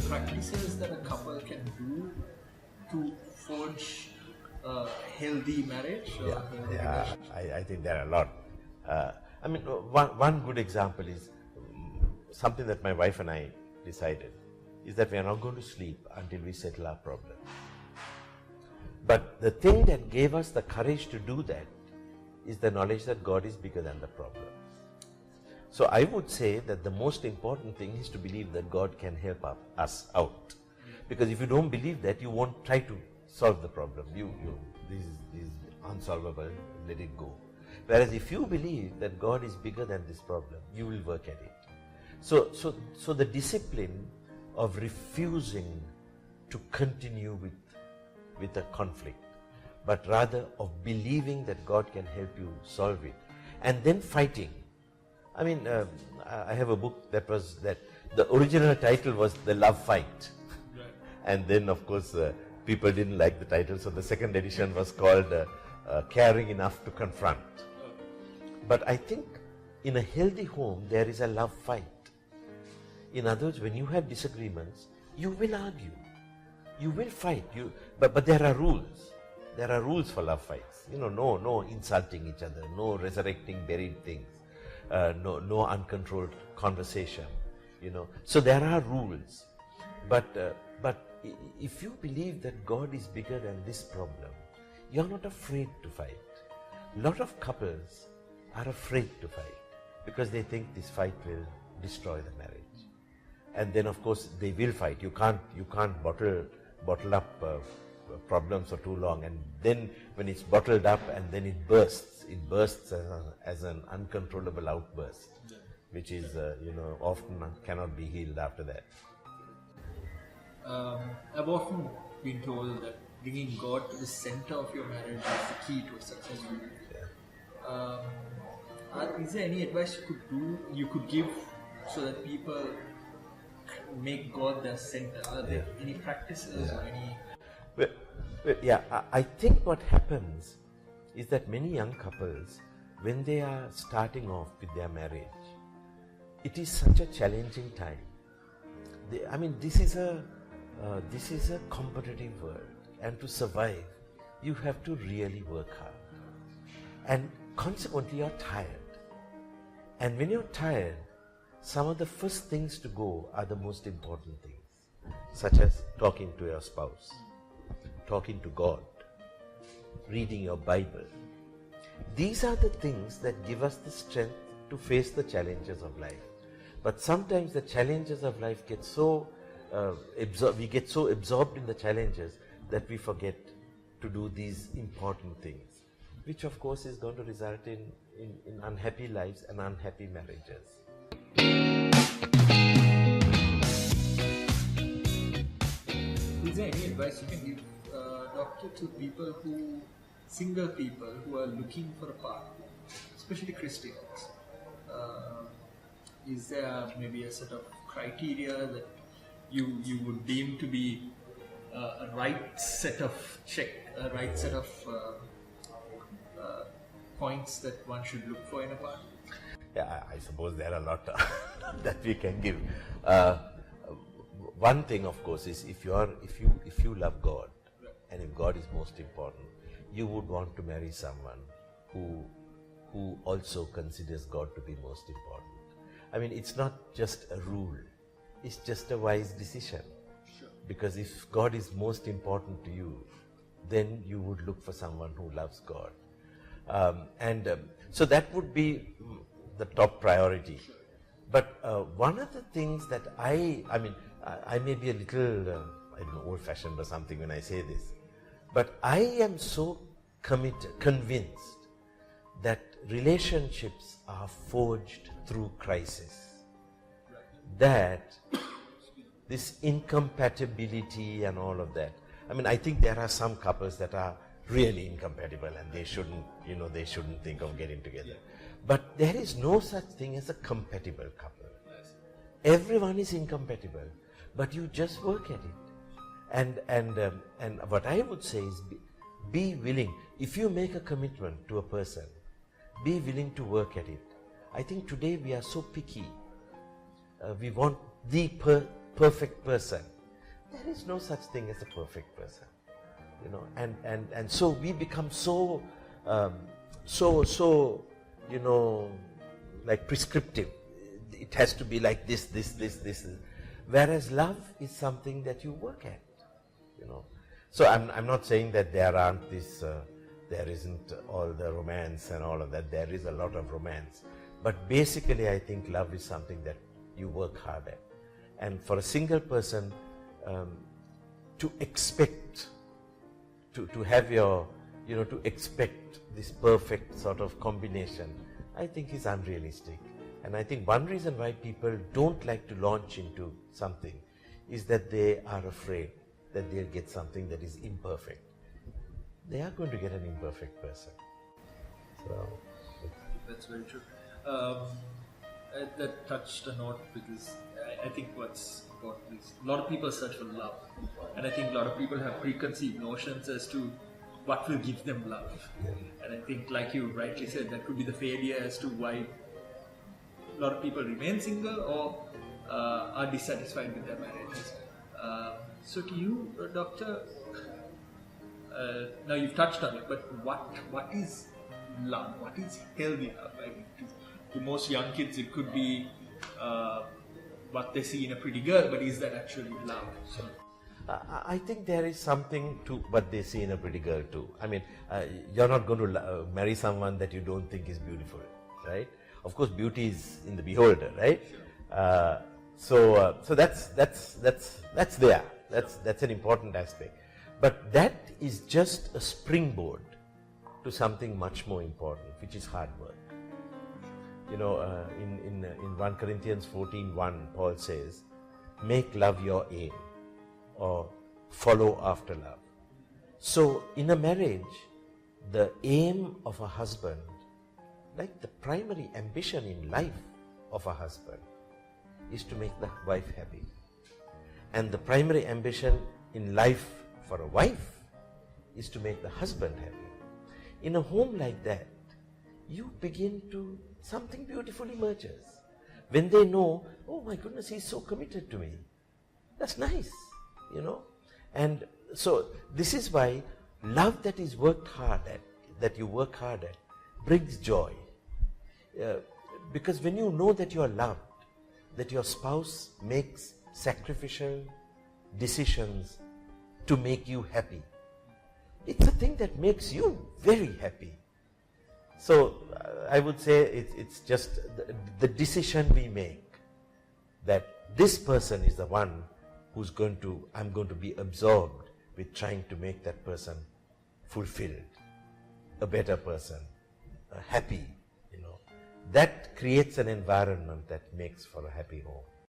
practices that a couple can do to forge a healthy marriage or a healthy relationship? I think there are a lot. One good example is something that my wife and I decided is that we are not going to sleep until we settle our problem. But the thing that gave us the courage to do that is the knowledge that God is bigger than the problem. So I would say that the most important thing is to believe that God can help us out. Because if you don't believe that, you won't try to solve the problem. This is unsolvable, let it go. Whereas if you believe that God is bigger than this problem, you will work at it. So the discipline of refusing to continue with a conflict, but rather of believing that God can help you solve it, and then fighting. I have a book that the original title was The Love Fight. Right. And then of course people didn't like the title, so the second edition was called Caring Enough to Confront. But I think in a healthy home there is a love fight. In other words, when you have disagreements, you will argue, you will fight, but there are rules. There are rules for love fights. No insulting each other, no resurrecting buried things, no uncontrolled conversation. So there are rules. But if you believe that God is bigger than this problem, you're not afraid to fight. A lot of couples are afraid to fight because they think this fight will destroy the marriage. And then of course they will fight. You can't bottle up problems for too long, and then when it's bottled up and then it bursts as an uncontrollable outburst, which is often cannot be healed after that. I've often been told that bringing God to the center of your marriage is the key to a successful marriage. Is there any advice you could give so that people make God their center? Are there any practices or any? I think what happens is that many young couples, when they are starting off with their marriage, it is such a challenging time. This is a competitive world, and to survive, you have to really work hard. And consequently, you're tired. And when you're tired, some of the first things to go are the most important things, such as talking to your spouse, talking to God, reading your Bible. These are the things that give us the strength to face the challenges of life. But sometimes the challenges of life get so we get so absorbed in the challenges that we forget to do these important things, which of course is going to result in unhappy lives and unhappy marriages. Is there any advice you can give, Doctor, to single people who are looking for a partner, especially Christians? Is there maybe a set of criteria that you would deem to be a right set of points that one should look for in a partner? Yeah, I suppose there are a lot that we can give. One thing, of course, is if you love God, and if God is most important, you would want to marry someone who also considers God to be most important. It's not just a rule; it's just a wise decision. Sure. Because if God is most important to you, then you would look for someone who loves God, so that would be the top priority. Sure. But one of the things that I may be a little old-fashioned or something when I say this, but I am so convinced that relationships are forged through crisis. Right. That this incompatibility and all of that. I think there are some couples that are really incompatible and they shouldn't think of getting together. But there is no such thing as a compatible couple. Yes. Everyone is incompatible, but you just work at it. And what I would say is be willing. If you make a commitment to a person, be willing to work at it. I think today we are so picky. We want the perfect person. there is no such thing as a perfect person, you know, and so we become so you know, like prescriptive. It has to be like this. Whereas love is something that you work at, you know. So I'm not saying that there aren't this, there isn't all the romance and all of that. There is a lot of romance. But basically I think love is something that you work hard at. And for a single person to expect, to have your, you know, to expect this perfect sort of combination, I think is unrealistic. And I think one reason why people don't like to launch into something is that they are afraid that they'll get something that is imperfect. They are going to get an imperfect person. So that's very true. That touched a note, because I think what's important is a lot of people search for love, and I think a lot of people have preconceived notions as to what will give them love. And I think, like you rightly said, that could be the failure as to why a lot of people remain single or are dissatisfied with their marriages. So to you, Doctor, now you've touched on it, but what is love? What is healthy love? I mean, to most young kids, it could be what they see in a pretty girl, but is that actually love? So, I think there is something to what they see in a pretty girl too. I mean, you're not going to marry someone that you don't think is beautiful, right? Of course, beauty is in the beholder, right? So that's there. That's an important aspect. But that is just a springboard to something much more important, which is hard work. You know, in 1 Corinthians 14:1, Paul says, "Make love your aim," or follow after love. So in a marriage, the aim of a husband, like the primary ambition in life of a husband, is to make the wife happy. And the primary ambition in life for a wife is to make the husband happy. In a home like that, you begin to, something beautiful emerges. When they know, oh my goodness, he's so committed to me. That's nice, you know. And so this is why love that is worked hard at, that you work hard at, brings joy. Because when you know that you are loved, that your spouse makes sacrificial decisions to make you happy, it's a thing that makes you very happy. So I would say it's just the decision we make, that this person is the one who's I'm going to be absorbed with trying to make that person fulfilled, a better person, happy, you know. That creates an environment that makes for a happy home.